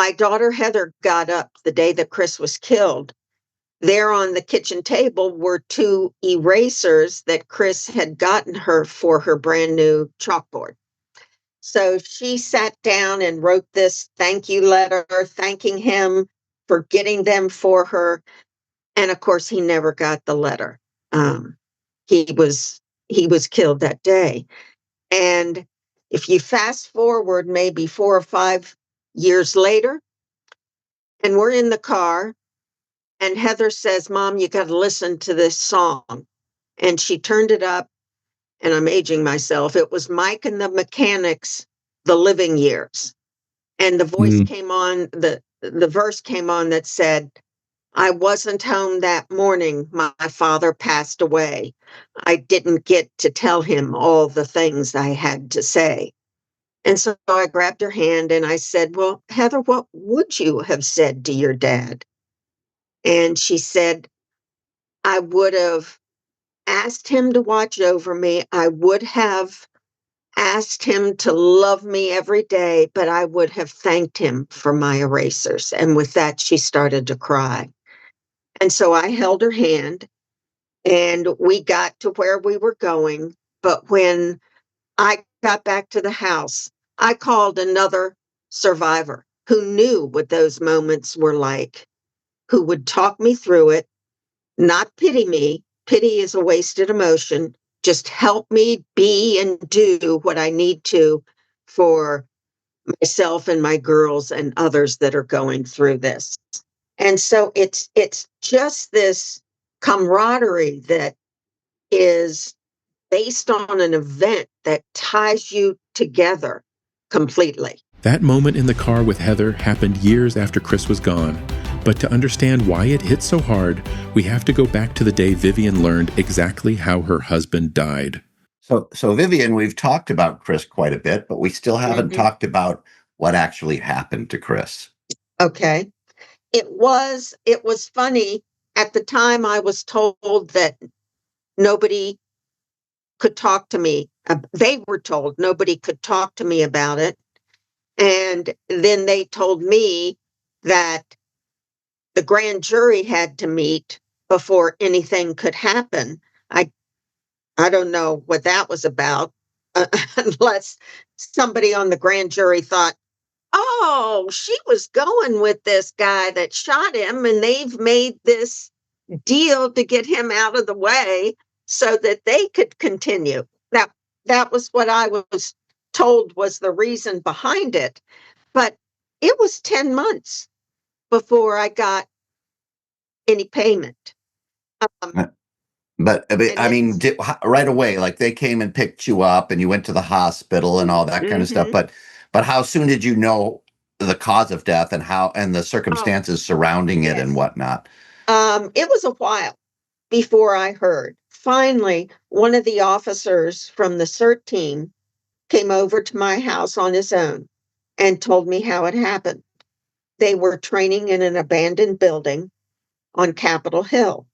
my daughter Heather got up the day that Chris was killed. There on the kitchen table were two erasers that Chris had gotten her for her brand new chalkboard. So she sat down and wrote this thank you letter, thanking him for getting them for her. And of course, he never got the letter. He was killed that day. And if you fast forward maybe 4 or 5 years later, and we're in the car, and Heather says, "Mom, you got to listen to this song." And she turned it up, and I'm aging myself. It was Mike and the Mechanics, The Living Years. And the voice came on, the verse came on that said, "I wasn't home that morning. My father passed away. I didn't get to tell him all the things I had to say." And so I grabbed her hand and I said, "Well, Heather, what would you have said to your dad?" And she said, "I would have asked him to watch over me. I would have asked him to love me every day, but I would have thanked him for my erasers." And with that, she started to cry. And so I held her hand and we got to where we were going. But when I got back to the house, I called another survivor who knew what those moments were like, who would talk me through it, not pity me. Pity is a wasted emotion. Just help me be and do what I need to for myself and my girls and others that are going through this. And so it's just this camaraderie that is based on an event that ties you together completely. That moment in the car with Heather happened years after Chris was gone. But to understand why it hit so hard, we have to go back to the day Vivian learned exactly how her husband died. So Vivian, we've talked about Chris quite a bit, but we still haven't talked about what actually happened to Chris. Okay. It was funny. At the time, I was told that nobody could talk to me. They were told nobody could talk to me about it. And then they told me that the grand jury had to meet before anything could happen. I don't know what that was about, unless somebody on the grand jury thought, "Oh, she was going with this guy that shot him, and they've made this deal to get him out of the way so that they could continue." That was what I was told was the reason behind it. But it was 10 months before I got any payment. But I mean, right away, like they came and picked you up and you went to the hospital and all that kind of stuff. But how soon did you know the cause of death and the circumstances surrounding it and whatnot? It was a while before I heard. Finally, one of the officers from the CERT team came over to my house on his own and told me how it happened. They were training in an abandoned building on Capitol Hill.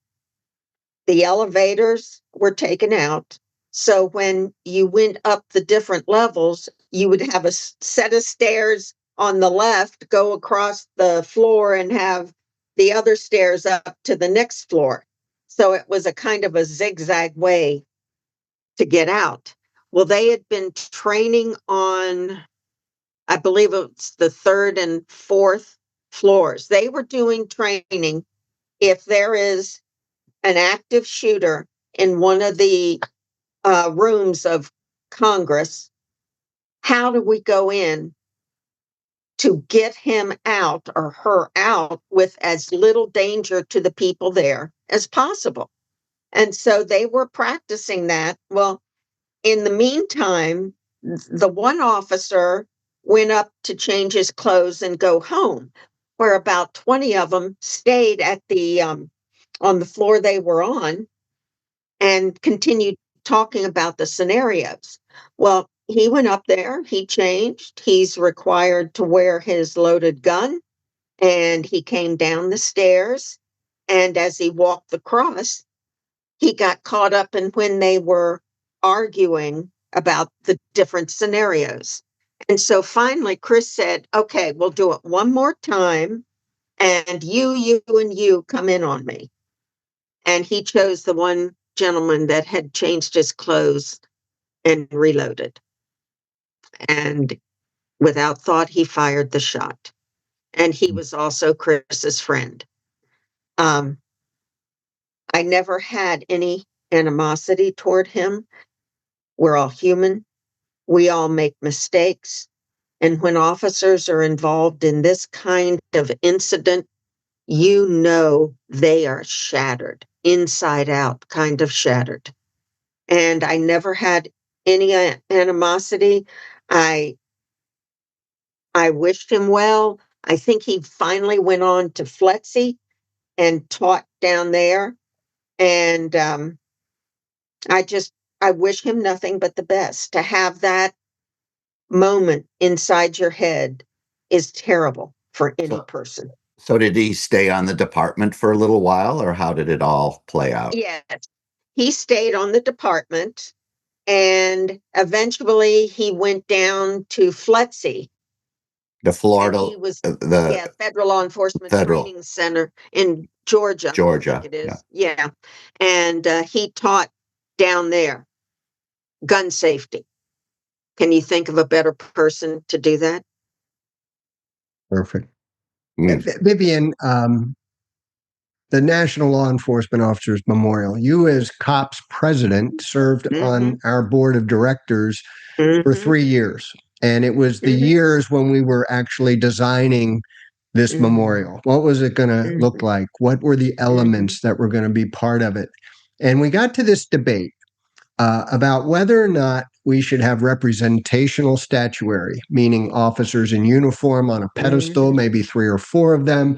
The elevators were taken out. So when you went up the different levels, you would have a set of stairs on the left, go across the floor, and have the other stairs up to the next floor. So it was a kind of a zigzag way to get out. Well, they had been training on, I believe it's the 3rd and 4th floors. They were doing training if there is an active shooter in one of the rooms of Congress, how do we go in to get him out or her out with as little danger to the people there as possible? And so they were practicing that. Well, in the meantime, the one officer went up to change his clothes and go home, where about 20 of them stayed at the on the floor they were on and continued talking about the scenarios. Well, he went up there, he changed, he's required to wear his loaded gun, and he came down the stairs. And as he walked across, he got caught up in when they were arguing about the different scenarios. And so finally, Chris said, okay, we'll do it one more time. And and you come in on me. And he chose the one gentleman that had changed his clothes and reloaded. And without thought, he fired the shot. And he was also Chris's friend. Um, I never had any animosity toward him. We're all human. We all make mistakes. And when officers are involved in this kind of incident, you know they are shattered, inside out, kind of shattered. And I never had any animosity. I I wished him well. I think he finally went on to Flexi and taught down there. And I just I wish him nothing but the best. To have that moment inside your head is terrible for any So, person. so did he stay on the department for a little while, or how did it all play out? Yes, he stayed on the department, and eventually he went down to FLETC, The and Florida, he was, the yeah, Federal Law Enforcement federal Training Center in Georgia, I think Georgia. it Yeah, is. Yeah. And he taught down there gun safety. Can you think of a better person to do that? Perfect. Mm. Vivian, the National Law Enforcement Officers Memorial, you as COPS president served on our board of directors for 3 years. And it was the years when we were actually designing this memorial. What was it going to look like? What were the elements that were going to be part of it? And we got to this debate about whether or not we should have representational statuary, meaning officers in uniform on a pedestal, maybe 3 or 4 of them,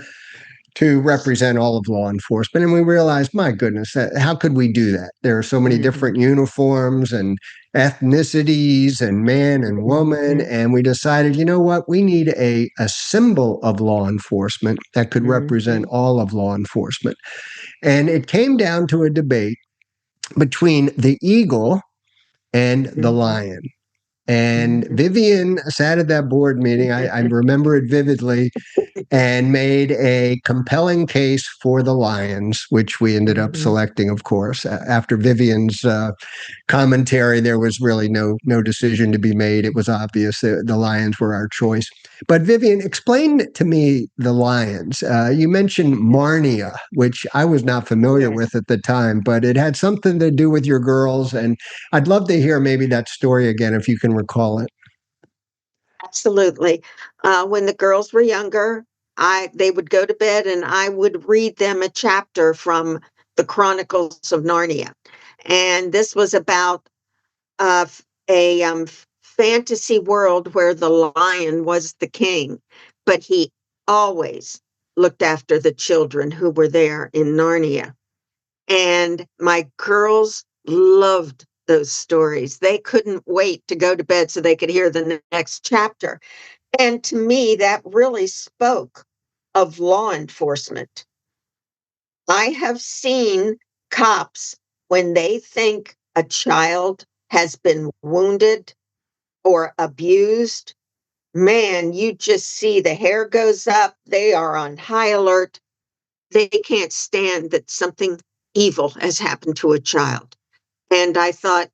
to represent all of law enforcement. And we realized, my goodness, how could we do that? There are so many different uniforms and ethnicities and man and woman. And we decided, you know what? We need a symbol of law enforcement that could represent all of law enforcement. And it came down to a debate between the eagle and the lion. And Vivian sat at that board meeting. I remember it vividly, and made a compelling case for the Lions, which we ended up selecting, of course. After Vivian's commentary, there was really no decision to be made. It was obvious that the Lions were our choice. But Vivian, explain to me the Lions. You mentioned Narnia, which I was not familiar with at the time, but it had something to do with your girls. And I'd love to hear maybe that story again, if you can recall it. Absolutely. When the girls were younger, they would go to bed and I would read them a chapter from the Chronicles of Narnia. And this was about a fantasy world where the lion was the king, but he always looked after the children who were there in Narnia. And my girls loved those stories. They couldn't wait to go to bed so they could hear the next chapter. And to me, that really spoke of law enforcement. I have seen cops when they think a child has been wounded or abused. Man, you just see the hair goes up. They are on high alert. They can't stand that something evil has happened to a child. And I thought,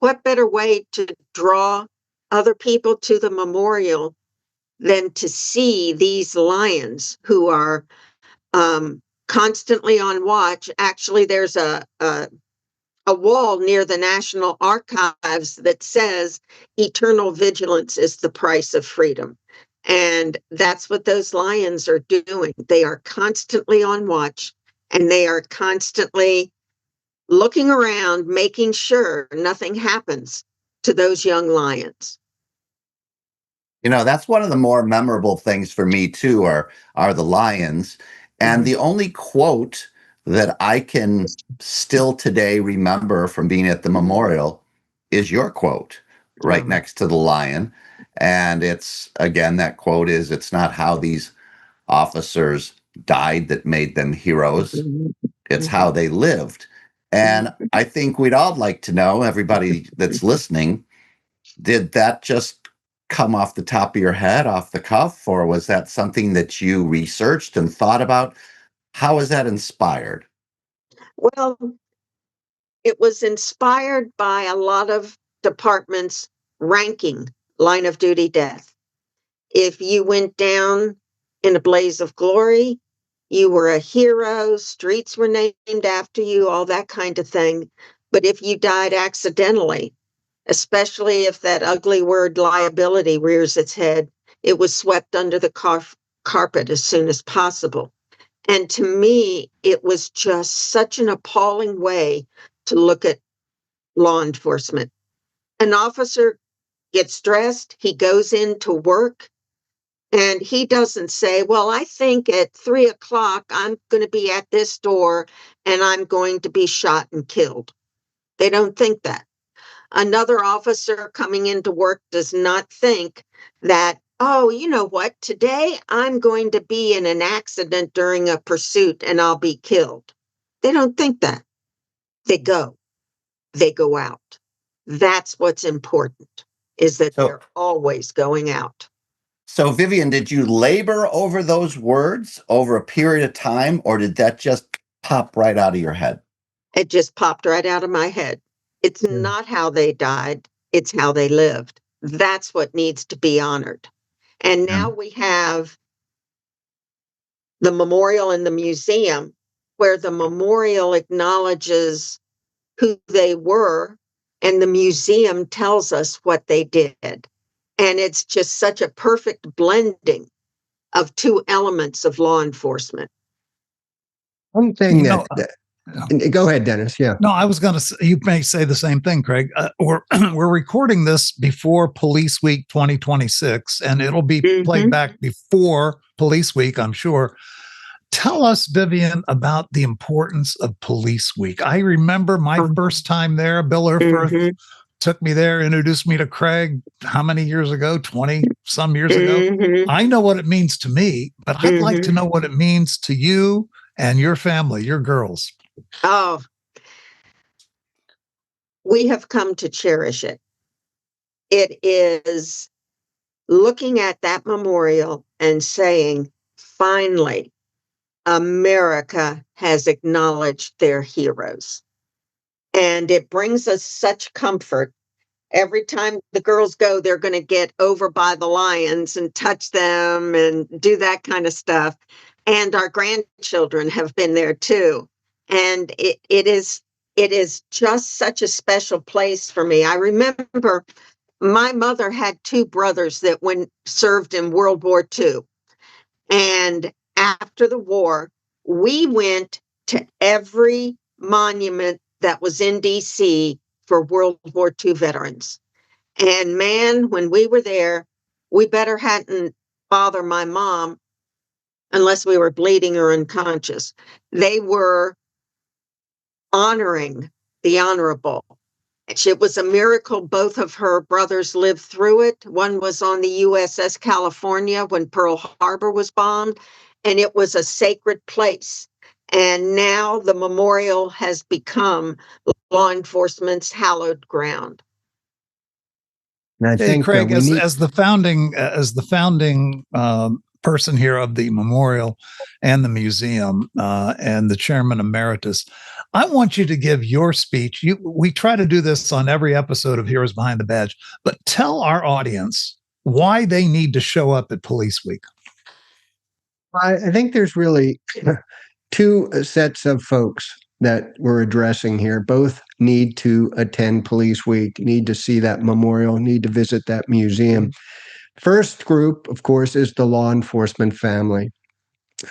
what better way to draw other people to the memorial than to see these lions who are constantly on watch. Actually, there's a wall near the National Archives that says eternal vigilance is the price of freedom. And that's what those lions are doing. They are constantly on watch, and they are constantly looking around, making sure nothing happens to those young lions. You know, that's one of the more memorable things for me too, are the Lions. And the only quote that I can still today remember from being at the memorial is your quote right next to the lion. And it's, again, that quote is, "It's not how these officers died that made them heroes. It's how they lived." And I think we'd all like to know, everybody that's listening, did that just come off the top of your head, off the cuff, or was that something that you researched and thought about? How was that inspired? Well, it was inspired by a lot of departments ranking line of duty death. If you went down in a blaze of glory, you were a hero, streets were named after you, all that kind of thing. But if you died accidentally, especially if that ugly word liability rears its head, it was swept under the carpet as soon as possible. And to me, it was just such an appalling way to look at law enforcement. An officer gets dressed, he goes into work, and he doesn't say, well, I think at 3:00 I'm going to be at this door and I'm going to be shot and killed. They don't think that. Another officer coming into work does not think that, oh, you know what, today I'm going to be in an accident during a pursuit and I'll be killed. They don't think that. They go out. That's what's important, is that So, they're always going out. so Vivian, did you labor over those words over a period of time, or did that just pop right out of your head? It just popped right out of my head. It's not how they died, it's how they lived. That's what needs to be honored. And now we have the memorial in the museum, where the memorial acknowledges who they were and the museum tells us what they did. And it's just such a perfect blending of two elements of law enforcement. One thing go ahead, Dennis. Yeah. No, I was going to say, you may say the same thing, Craig. We're recording this before Police Week 2026, and it'll be played back before Police Week, I'm sure. Tell us, Vivian, about the importance of Police Week. I remember my first time there. Bill Erfurth took me there, introduced me to Craig. How many years ago? 20 some years ago. I know what it means to me, but I'd like to know what it means to you and your family, your girls. Oh, we have come to cherish it. It is looking at that memorial and saying, finally, America has acknowledged their heroes. And it brings us such comfort. Every time the girls go, they're going to get over by the lions and touch them and do that kind of stuff. And our grandchildren have been there too. And it is just such a special place for me. I remember my mother had two brothers that served in World War II. And after the war, we went to every monument that was in DC for World War II veterans. And man, when we were there, we better hadn't bothered my mom unless we were bleeding or unconscious. They were honoring the honorable. It was a miracle both of her brothers lived through it. One was on the USS California when Pearl Harbor was bombed, and it was a sacred place. And now the memorial has become law enforcement's hallowed ground. And I think Craig, as the founding person here of the memorial and the museum and the chairman emeritus, I want you to give your speech. We try to do this on every episode of Heroes Behind the Badge, but tell our audience why they need to show up at Police Week. I think there's really two sets of folks that we're addressing here. Both need to attend Police Week, need to see that memorial, need to visit that museum. First group, of course, is the law enforcement family.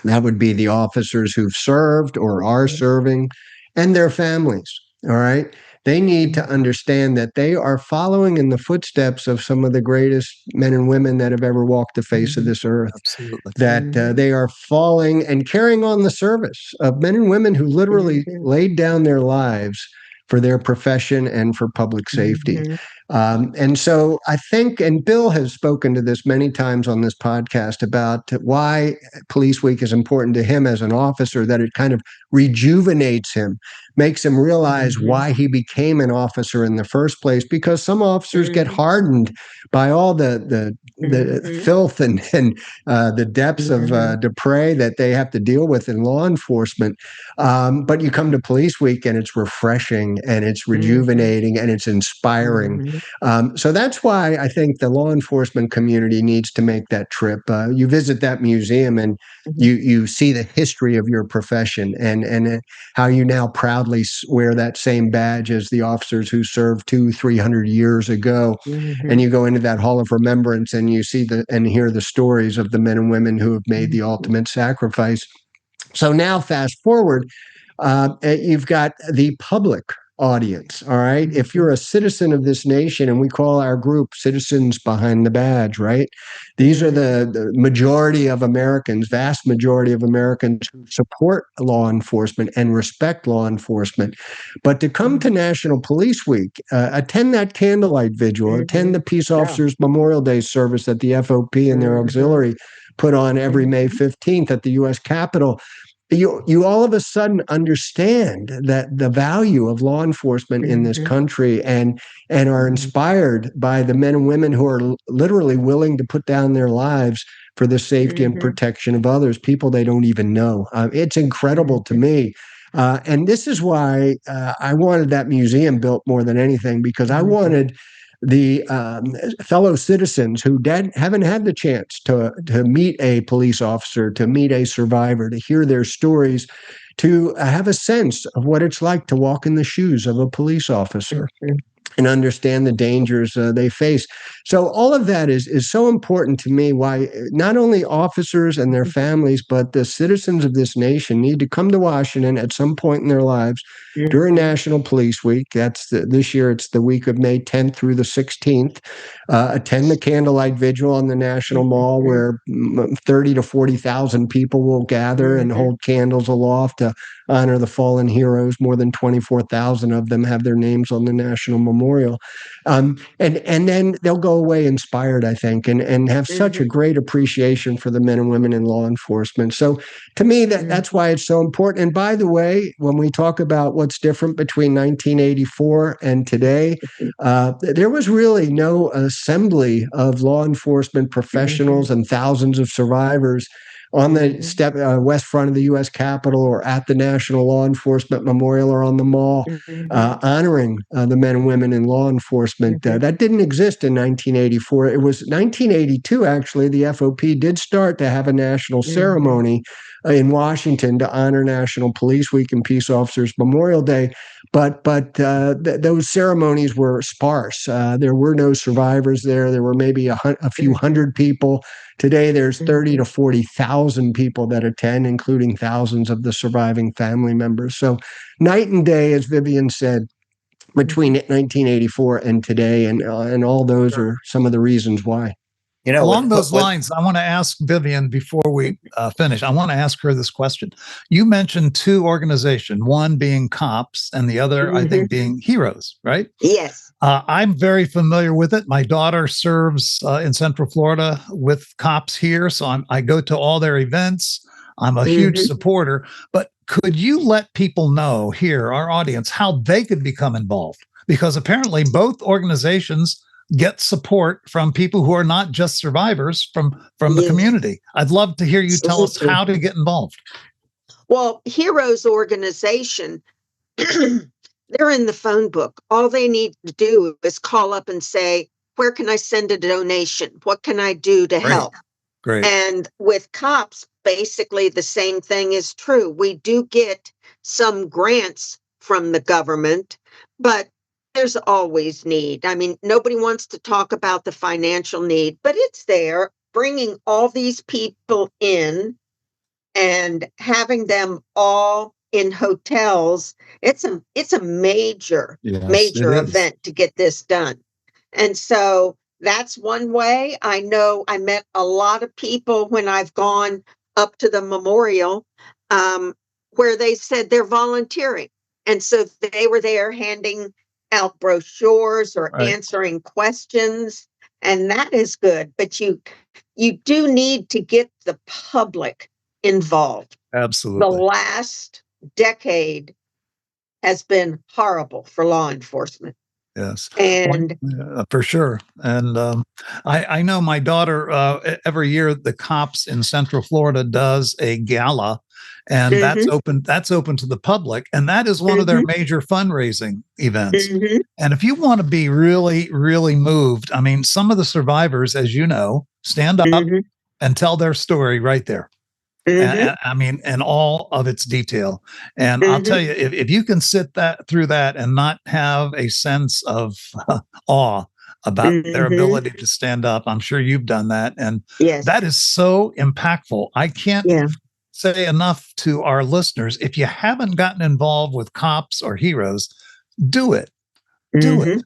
That would be the officers who've served or are serving and their families. All right. They need to understand that they are following in the footsteps of some of the greatest men and women that have ever walked the face of this earth. Absolutely. That they are following and carrying on the service of men and women who literally laid down their lives for their profession and for public safety. And so I think, and Bill has spoken to this many times on this podcast about why Police Week is important to him as an officer, that it kind of rejuvenates him makes him realize why he became an officer in the first place, because some officers get hardened by all the filth and the depths of depravity that they have to deal with in law enforcement. But you come to Police Week and it's refreshing and it's rejuvenating and it's inspiring. So that's why I think the law enforcement community needs to make that trip. You visit that museum and you see the history of your profession and how you now proudly wear that same badge as the officers who served 200-300 years ago. And you go into that Hall of Remembrance and you see and hear the stories of the men and women who have made the ultimate sacrifice. So now fast forward, you've got the public audience. All right. If you're a citizen of this nation, and we call our group Citizens Behind the Badge, right? These are the majority of Americans, vast majority of Americans who support law enforcement and respect law enforcement. But to come to National Police Week, attend that candlelight vigil, attend the Peace Officers Memorial Day service that the FOP and their auxiliary put on every May 15th at the U.S. Capitol. You all of a sudden understand that the value of law enforcement in this country and are inspired by the men and women who are literally willing to put down their lives for the safety and protection of others, people they don't even know. It's incredible to me. And this is why I wanted that museum built more than anything, because I wanted the fellow citizens who haven't had the chance to meet a police officer, to meet a survivor, to hear their stories, to have a sense of what it's like to walk in the shoes of a police officer and understand the dangers they face. So all of that is so important to me, why not only officers and their families, but the citizens of this nation need to come to Washington at some point in their lives during National Police Week. That's this year, it's the week of May 10th through the 16th. Attend the candlelight vigil on the National Mall, where 30 to 40,000 people will gather and hold candles aloft to honor the fallen heroes. More than 24,000 of them have their names on the National Memorial. And then they'll go away inspired, I think, and have such a great appreciation for the men and women in law enforcement. So to me, that's why it's so important. And by the way, when we talk about what's different between 1984 and today, there was really no assembly of law enforcement professionals and thousands of survivors on the west front of the U.S. Capitol or at the National Law Enforcement Memorial or on the Mall, honoring the men and women in law enforcement. That didn't exist in 1984. It was 1982, actually, the FOP did start to have a national ceremony in Washington to honor National Police Week and Peace Officers Memorial Day. But those ceremonies were sparse. There were no survivors there. There were maybe a few hundred people. Today, there's 30 to 40,000 people that attend, including thousands of the surviving family members. So night and day, as Vivian said, between 1984 and today, and all those are some of the reasons why. You know, along those lines, I want to ask Vivian before we finish. I want to ask her this question. You mentioned two organizations, one being COPS and the other, I think, being Heroes, right? Yes. I'm very familiar with it. My daughter serves in Central Florida with COPS here, so I go to all their events. I'm a huge supporter. But could you let people know here, our audience, how they could become involved? Because apparently both organizations get support from people who are not just survivors from the community. I'd love to hear you tell us how to get involved. Well, Heroes organization, they're in the phone book. All they need to do is call up and say, where can I send a donation? What can I do to help? Great. And with COPS, basically the same thing is true. We do get some grants from the government, but there's always need. I mean, nobody wants to talk about the financial need, but it's there. Bringing all these people in and having them all in hotels, it's a major event to get this done. And so that's one way. I know I met a lot of people when I've gone up to the memorial where they said they're volunteering. And so they were there handing out brochures or answering questions, and that is good. But you do need to get the public involved. Absolutely. The last decade has been horrible for law enforcement. Yes, And for sure. And I know my daughter every year the cops in Central Florida does a gala, and that's open. That's open to the public, and that is one of their major fundraising events. And if you want to be really, really moved, I mean, some of the survivors, as you know, stand up and tell their story right there. And, I mean, in all of its detail. And I'll tell you, if you can sit through that and not have a sense of awe about their ability to stand up, I'm sure you've done that. And that is so impactful. I can't say enough to our listeners. If you haven't gotten involved with cops or heroes, do it. Do it.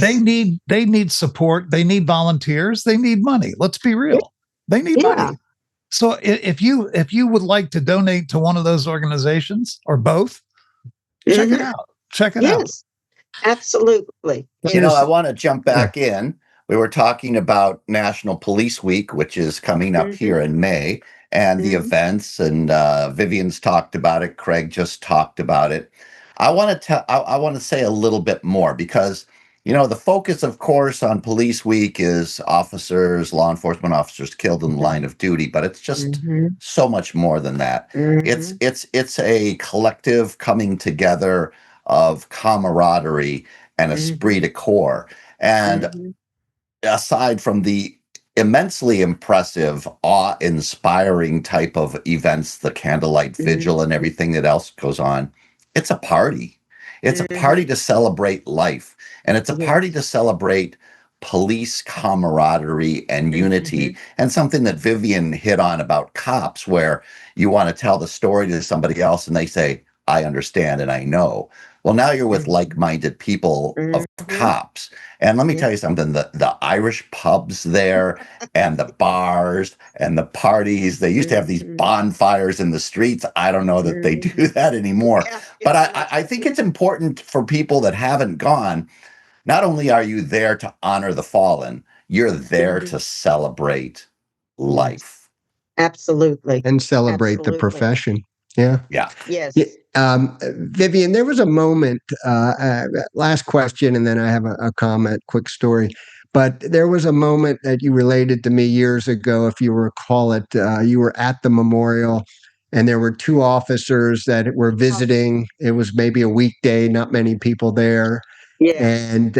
They need support. They need volunteers. They need money. Let's be real. They need money. So if you would like to donate to one of those organizations or both, check it out. Check it out. Absolutely. You know, I want to jump back in. We were talking about National Police Week, which is coming up here in May, and the events, and Vivian's talked about it. Craig just talked about it. I want to say a little bit more because, you know, the focus, of course, on Police Week is officers, law enforcement officers killed in the line of duty, but it's just so much more than that. It's a collective coming together of camaraderie and esprit de corps. And aside from the immensely impressive, awe-inspiring type of events, the candlelight vigil and everything that else goes on, it's a party. It's a party to celebrate life. And it's a party to celebrate police camaraderie and unity. And something that Vivian hit on about cops, where you want to tell the story to somebody else and they say, I understand and I know. Well, now you're with like-minded people of cops. And let me tell you something, the Irish pubs there and the bars and the parties, they used to have these bonfires in the streets. I don't know that they do that anymore. But I think it's important for people that haven't gone. Not only are you there to honor the fallen, you're there to celebrate life. Absolutely. And celebrate the profession. Yeah. Yes. Vivian, there was a moment, last question, and then I have a comment, quick story. But there was a moment that you related to me years ago, if you recall it. You were at the memorial, and there were two officers that were visiting. It was maybe a weekday, not many people there. And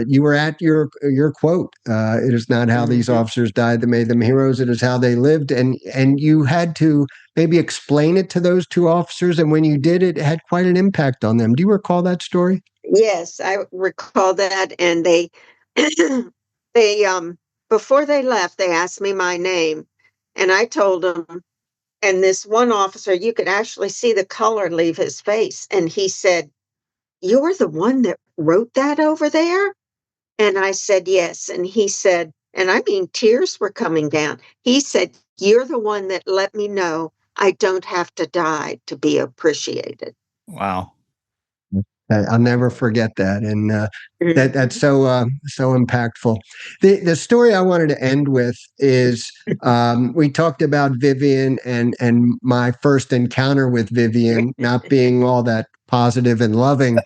you were at your quote. It is not how these officers died that made them heroes. It is how they lived. And you had to maybe explain it to those two officers. And when you did, it had quite an impact on them. Do you recall that story? Yes, I recall that. And they before they left, they asked me my name, and I told them. And this one officer, you could actually see the color leave his face, and he said, "You're the one that wrote that over there?" And I said, "Yes." And he said, and I mean, tears were coming down. He said, "You're the one that let me know I don't have to die to be appreciated." Wow. I'll never forget that, and that's so impactful. The story I wanted to end with is we talked about Vivian and my first encounter with Vivian not being all that positive and loving,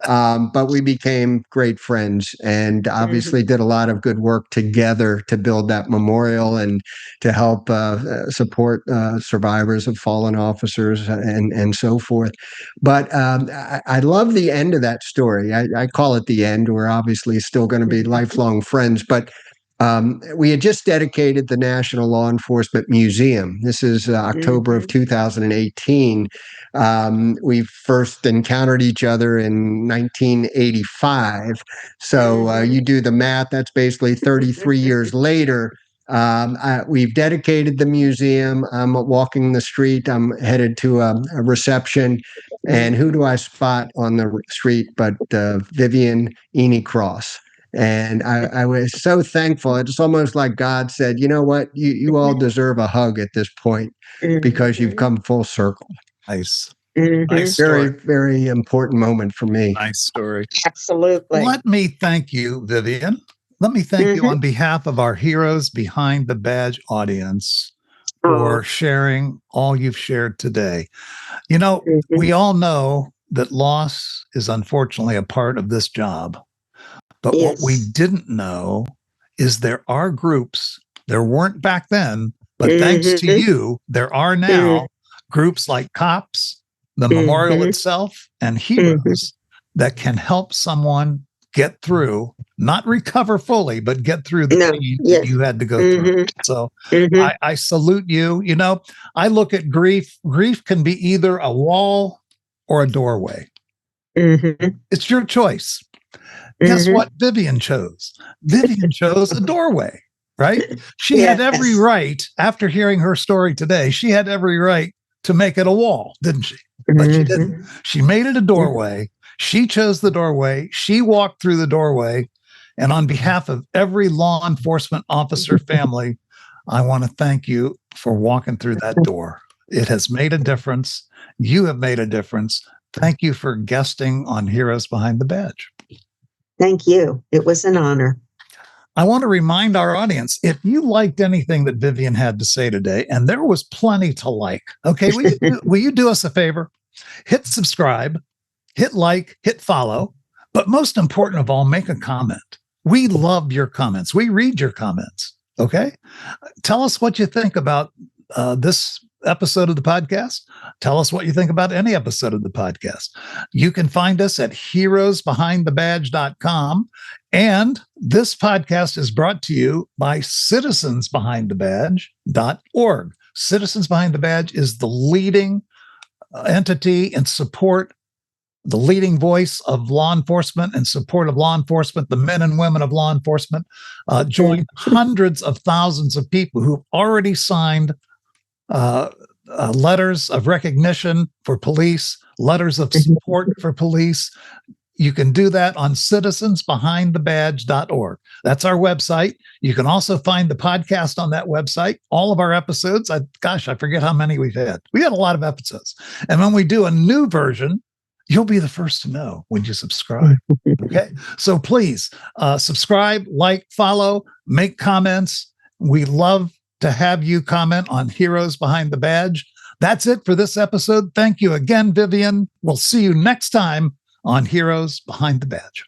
but we became great friends, and obviously did a lot of good work together to build that memorial and to help support survivors of fallen officers and so forth. But I love the end of that story. I call it the end. We're obviously still going to be lifelong friends, but we had just dedicated the National Law Enforcement Museum. This is October of 2018. We first encountered each other in 1985. So you do the math, that's basically 33 years later. We've dedicated the museum. I'm walking the street. I'm headed to a reception. And who do I spot on the street but Vivian Eney Cross? And I was so thankful. It's almost like God said, you know what? You all deserve a hug at this point because you've come full circle. Nice. Nice Very, story. very important moment for me. Nice story. Absolutely. Let me thank you, Vivian. Let me thank you on behalf of our Heroes Behind the Badge audience for sharing all you've shared today. You know, we all know that loss is unfortunately a part of this job. But what we didn't know is there are groups, there weren't back then, but thanks to you, there are now groups like COPS, the memorial itself, and Heroes that can help someone get through, not recover fully, but get through the pain that you had to go through. So I salute you. You know, I look at grief. Grief can be either a wall or a doorway. It's your choice. Guess what Vivian chose? Vivian chose a doorway, right? She had every right, after hearing her story today, she had every right to make it a wall, didn't she? But she didn't. She made it a doorway. She chose the doorway. She walked through the doorway. And on behalf of every law enforcement officer family, I want to thank you for walking through that door. It has made a difference. You have made a difference. Thank you for guesting on Heroes Behind the Badge. Thank you. It was an honor. I want to remind our audience, if you liked anything that Vivian had to say today, and there was plenty to like, okay, will you do us a favor? Hit subscribe, hit like, hit follow, but most important of all, make a comment. We love your comments. We read your comments, okay? Tell us what you think about this episode of the podcast. Tell us what you think about any episode of the podcast. You can find us at heroesbehindthebadge.com. And this podcast is brought to you by citizensbehindthebadge.org. Citizens Behind the Badge is the leading entity in support, the leading voice of law enforcement and support of law enforcement, the men and women of law enforcement, join hundreds of thousands of people who've already signed letters of recognition for police, letters of support for police. You can do that on citizensbehindthebadge.org. That's our website. You can also find the podcast on that website. All of our episodes, I forget how many we've had. We had a lot of episodes. And when we do a new version, you'll be the first to know when you subscribe. Okay. So please subscribe, like, follow, make comments. We love to have you comment on Heroes Behind the Badge. That's it for this episode. Thank you again, Vivian. We'll see you next time on Heroes Behind the Badge.